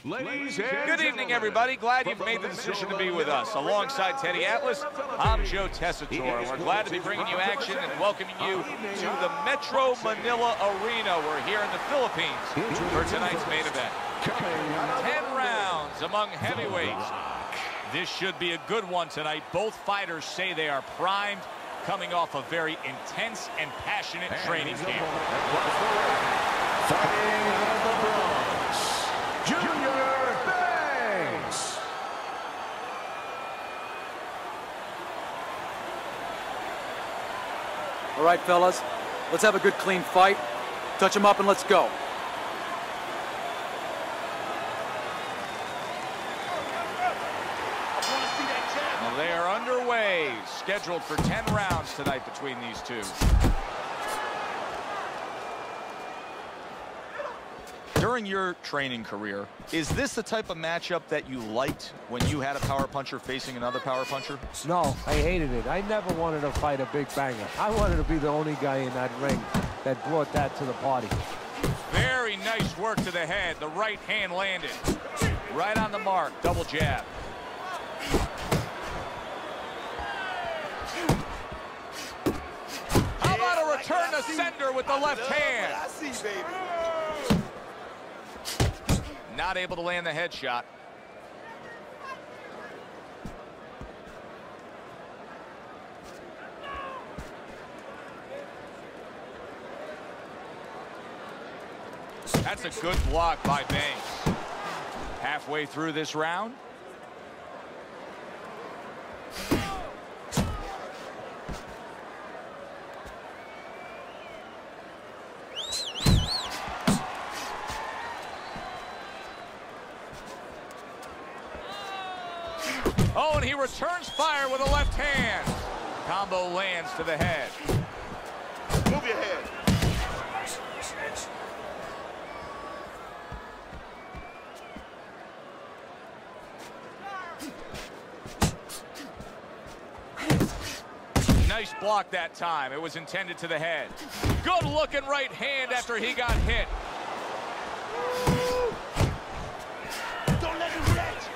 Good evening, everybody. Glad you've made the decision to be with us. Alongside Teddy Atlas, I'm Joe Tessitore. We're glad to be bringing you action and welcoming you to the Metro Manila Arena. We're here in the Philippines for tonight's main event. 10 rounds among heavyweights. This should be a good one tonight. Both fighters say they are primed, coming off a very intense and passionate training camp. Fighting out of the Bronx, Junior Banks. All right, fellas, let's have a good, clean fight. Touch them up and let's go. Well, they are underway, scheduled for 10 rounds tonight between these two. During your training career, is this the type of matchup that you liked when you had a power puncher facing another power puncher? No, I hated it. I never wanted to fight a big banger. I wanted to be the only guy in that ring that brought that to the party. Very nice work to the head. The right hand landed. Right on the mark. Double jab. How about a return to sender with the left hand? I see, baby. Not able to land the headshot. That's a good block by Banks. Halfway through this round. Oh, and he returns fire with a left hand. Combo lands to the head. Move your head. Nice block that time. It was intended to the head. Good looking right hand after he got hit. Don't let him catch.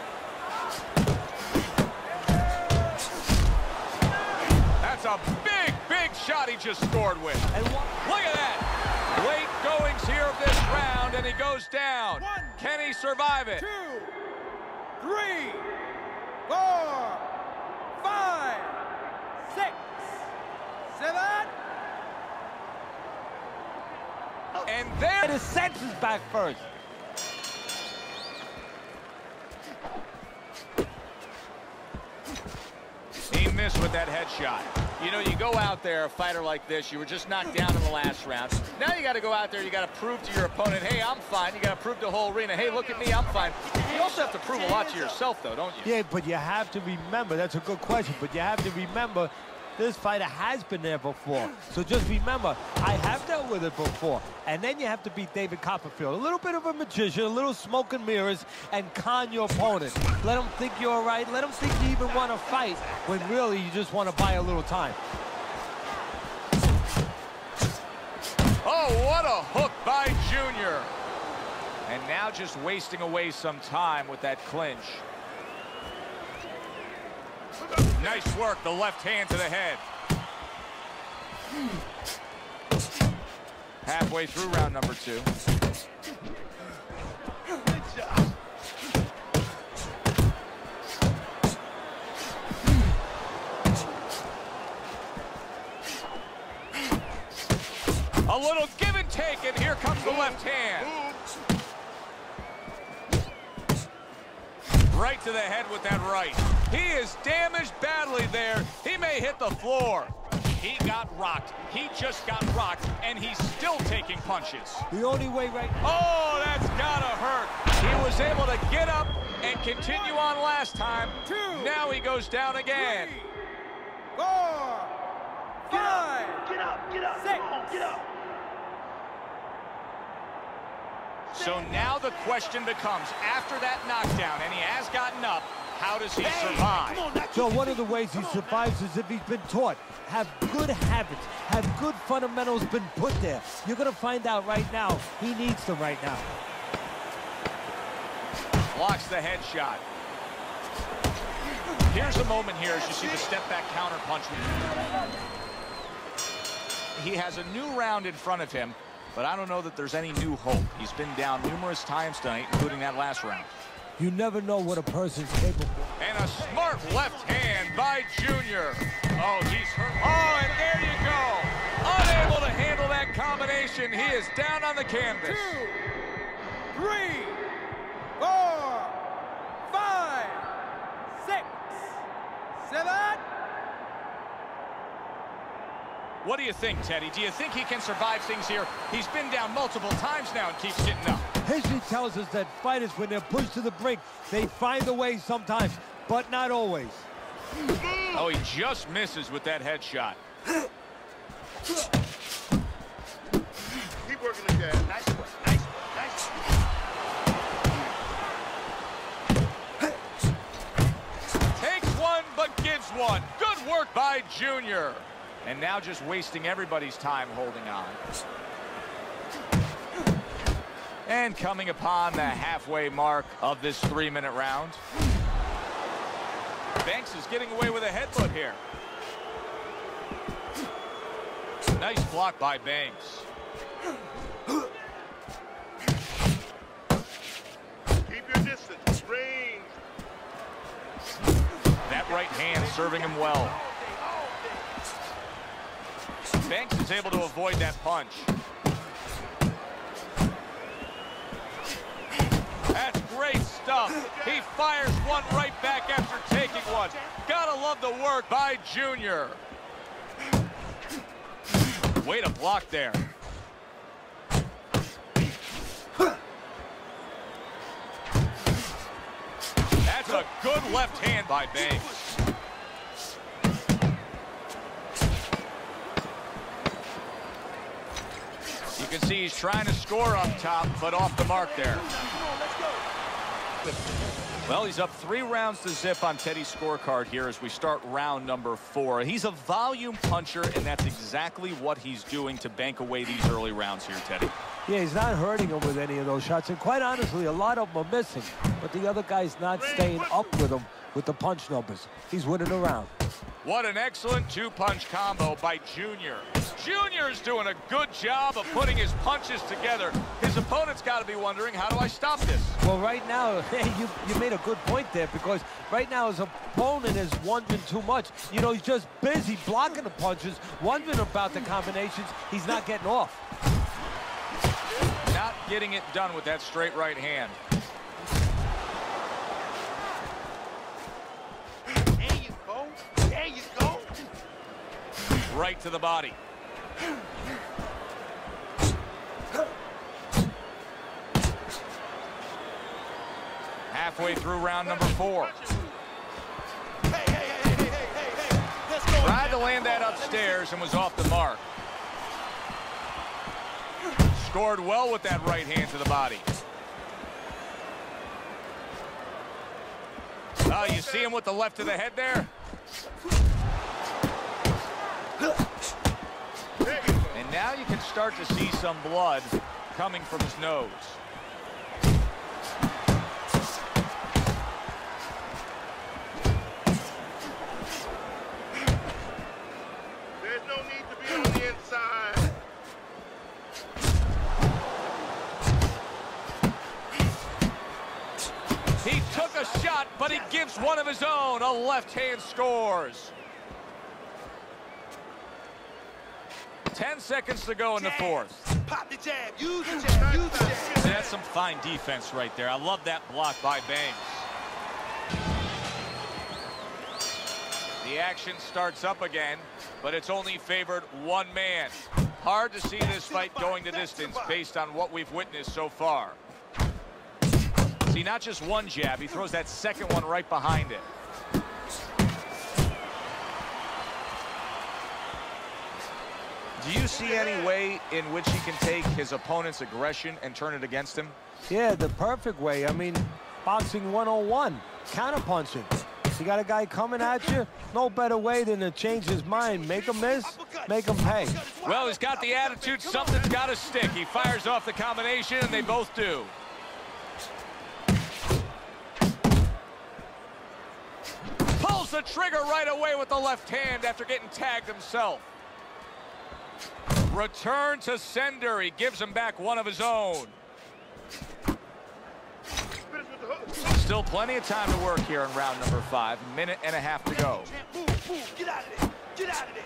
That's a big, big shot he just scored with. And look at that. Late goings here of this round, and he goes down. Can he survive it? 2, 3, 4, 5, 6, 7. And there Get his senses back first. he missed with that headshot. You know, you go out there, a fighter like this, you were just knocked down in the last round. Now you got to go out there, you got to prove to your opponent, hey, I'm fine. You got to prove to the whole arena, hey, look at me, I'm fine. You also have to prove a lot to yourself, though, don't you? Yeah, but you have to remember, that's a good question, but you have to remember this fighter has been there before. So just remember, I have dealt with it before. And then you have to beat David Copperfield. A little bit of a magician, a little smoke and mirrors, and con your opponent. Let him think you're all right. Let him think you even want to fight, when really you just want to buy a little time. Oh, what a hook by Junior. And now just wasting away some time with that clinch. Nice work, the left hand to the head. Halfway through round number 2. Good job. A little give and take, and here comes the left hand. Right to the head with that right. He is damaged badly there. He may hit the floor. He got rocked. He just got rocked, and he's still taking punches. The only way right... Oh, that's gotta hurt. He was able to get up and continue on last time. 2. Now he goes down again. 3, 4, 5, Get up, get up, 6. come on, get up. So now the question becomes, after that knockdown, and he has gotten up, how does he survive? So one of the ways he survives is if he's been taught. Have good habits, have good fundamentals been put there. You're gonna find out right now, he needs them right now. Blocks the headshot. Here's a moment here as you see the step-back counter punch. He has a new round in front of him, but I don't know that there's any new hope. He's been down numerous times tonight, including that last round. You never know what a person's capable of. And a smart left hand by Junior. Oh, he's hurt. Oh, and there you go. Unable to handle that combination. He is down on the canvas. 2, 3, 4, 5, 6, 7. What do you think, Teddy? Do you think he can survive things here? He's been down multiple times now and keeps getting up. History tells us that fighters, when they're pushed to the brink, they find a way sometimes, but not always. Oh, he just misses with that headshot. Keep working the jab. Nice one. Nice one. Nice one. Takes one, but gives one. Good work by Junior. And now just wasting everybody's time holding on. And coming upon the halfway mark of this 3-minute round. Banks is getting away with a headbutt here. Nice block by Banks. Keep your distance. Range. That right hand serving him well. Banks is able to avoid that punch. That's great stuff. He fires one right back after taking one. Gotta love the work by Junior. Way to block there. That's a good left hand by Banks. You can see he's trying to score up top, but off the mark there. Well, he's up 3 rounds to zip on Teddy's scorecard here as we start round number 4. He's a volume puncher, and that's exactly what he's doing to bank away these early rounds here, Teddy. Yeah, he's not hurting him with any of those shots, and quite honestly, a lot of them are missing, but the other guy's not staying up with him with the punch numbers. He's winning the round. What an excellent 2-punch combo by Junior. Junior's doing a good job of putting his punches together. His opponent's got to be wondering, how do I stop this? Well, right now, you made a good point there, because right now his opponent is wondering too much. You know, he's just busy blocking the punches, wondering about the combinations. He's not getting off. Not getting it done with that straight right hand. There you go. There you go. Right to the body. Halfway through round number 4. Hey. Let's go. Tried to land that upstairs and was off the mark. Scored well with that right hand to the body. Oh, you see him with the left to the head there? And now you can start to see some blood coming from his nose. There's no need to be on the inside. He took a shot, but he gives one of his own. A left hand scores. 10 seconds to go in the 4th. Pop the jab. Use the jab. Use the jab. That's some fine defense right there. I love that block by Banks. The action starts up again, but it's only favored one man. Hard to see this fight going the distance based on what we've witnessed so far. See, not just one jab, he throws that second one right behind it. Do you see any way in which he can take his opponent's aggression and turn it against him? Yeah, the perfect way. I mean, boxing 101, counterpunching. You got a guy coming at you, no better way than to change his mind. Make him miss, make him pay. Well, he's got the attitude, something's got to stick. He fires off the combination, and they both do. Pulls the trigger right away with the left hand after getting tagged himself. Return to sender. He gives him back one of his own. Still plenty of time to work here in round number 5. Minute and a half to go. Get out of there. Get out of there.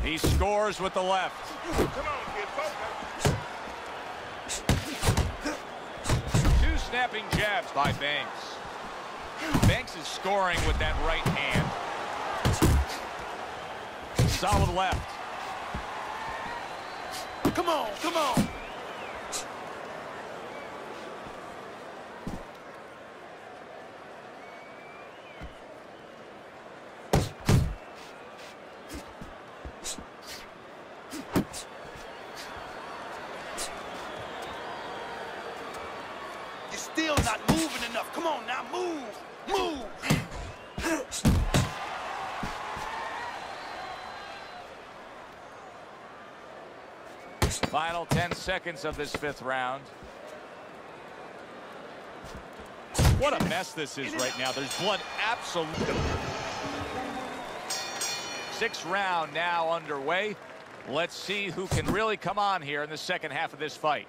He scores with the left. Come on, kid. Focus. 2 snapping jabs by Banks. Banks is scoring with that right hand. Solid left. Come on, come on. You're still not moving enough. Come on now, move. Move. Final 10 seconds of this 5th round. What a mess this is right now. There's blood absolutely. 6th round now underway. Let's see who can really come on here in the second half of this fight.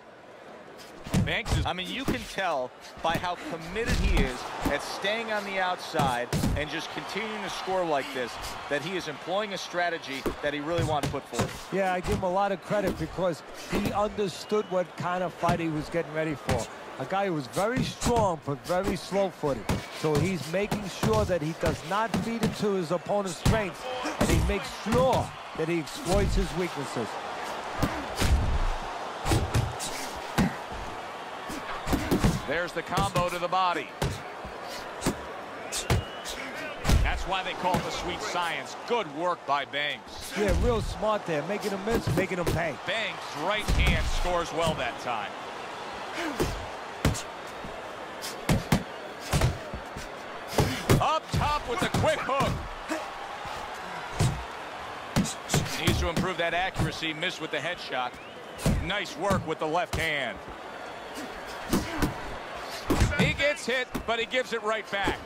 Banks is, I mean, you can tell by how committed he is at staying on the outside and just continuing to score like this, that he is employing a strategy that he really wanted to put forth. Yeah, I give him a lot of credit because he understood what kind of fight he was getting ready for. A guy who was very strong but very slow-footed. So he's making sure that he does not feed into his opponent's strengths, and he makes sure that he exploits his weaknesses. There's the combo to the body. That's why they call it the sweet science. Good work by Banks. Yeah, real smart there. Making him miss, making him pay. Banks' right hand scores well that time. Up top with the quick hook. Needs to improve that accuracy. Missed with the headshot. Nice work with the left hand. He gets hit, but he gives it right back.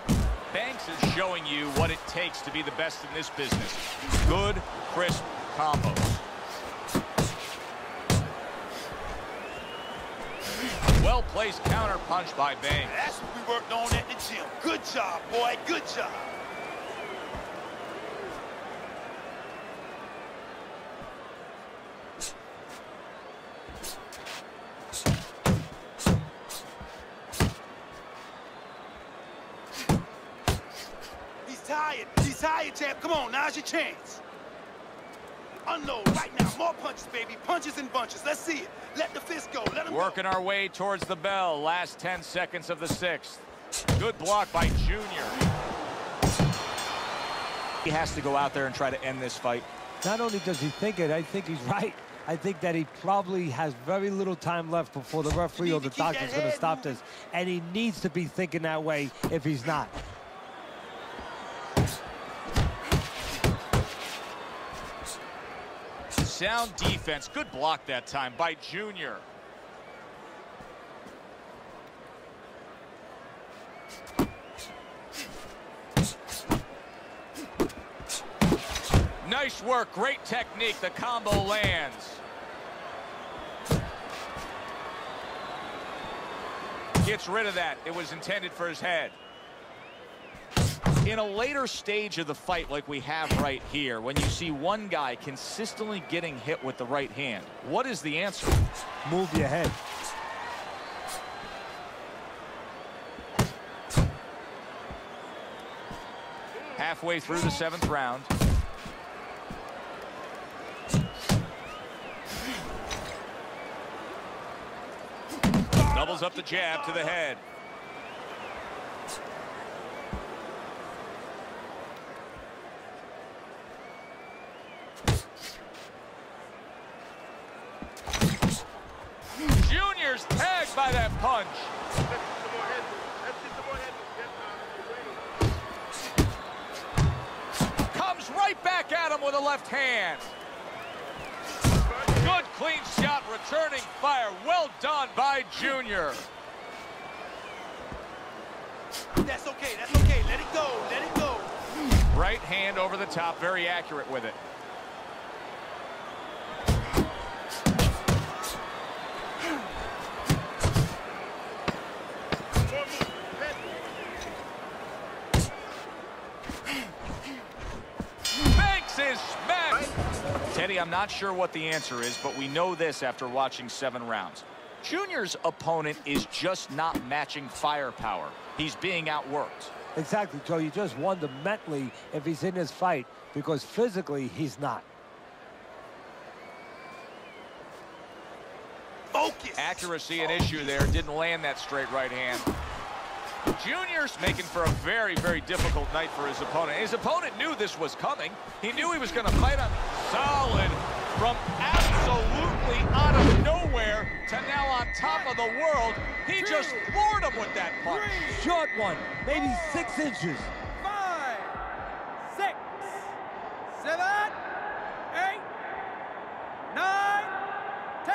Banks is showing you what it takes to be the best in this business. Good, crisp combos. Well-placed counter punch by Banks. That's what we worked on at the gym. Good job, boy. Good job. He's tired, champ. Come on, now's your chance. Unload right now. More punches, baby. Punches and bunches. Let's see it. Let the fist go. Let him Working go. our way towards the bell. Last 10 seconds of the 6th. Good block by Junior. He has to go out there and try to end this fight. Not only does he think it, I think he's right. I think that he probably has very little time left before the referee or the doctor's going to stop this. And he needs to be thinking that way if he's not. Sound defense. Good block that time by Junior. Nice work. Great technique. The combo lands. Gets rid of that. It was intended for his head. In a later stage of the fight like we have right here, when you see one guy consistently getting hit with the right hand, what is the answer? Move your head. Halfway through the 7th round. Doubles up the jab to the head. Junior's tagged by that punch. Comes right back at him with a left hand. Good clean shot, returning fire. Well done by Junior. That's okay. That's okay. Let it go. Let it go. Right hand over the top, very accurate with it. Banks his smack. Teddy, I'm not sure what the answer is, but we know this after watching 7 rounds. Junior's opponent is just not matching firepower. He's being outworked. Exactly, Joe. You just wonder mentally if he's in this fight, because physically he's not. Focus. Accuracy an issue there. Didn't land that straight right hand. Junior's making for a very, very difficult night for his opponent. His opponent knew this was coming. He knew he was going to fight on solid from absolutely out of nowhere to now on top of the world. He just floored him with that punch. Short one, maybe 6 inches. 5, 6, 7, 8, 9, 10.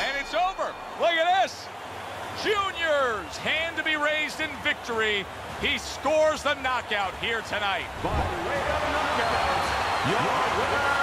And it's over. Look at this. Junior's hand to be raised in victory. He scores the knockout here tonight. By way of knockout, your winner,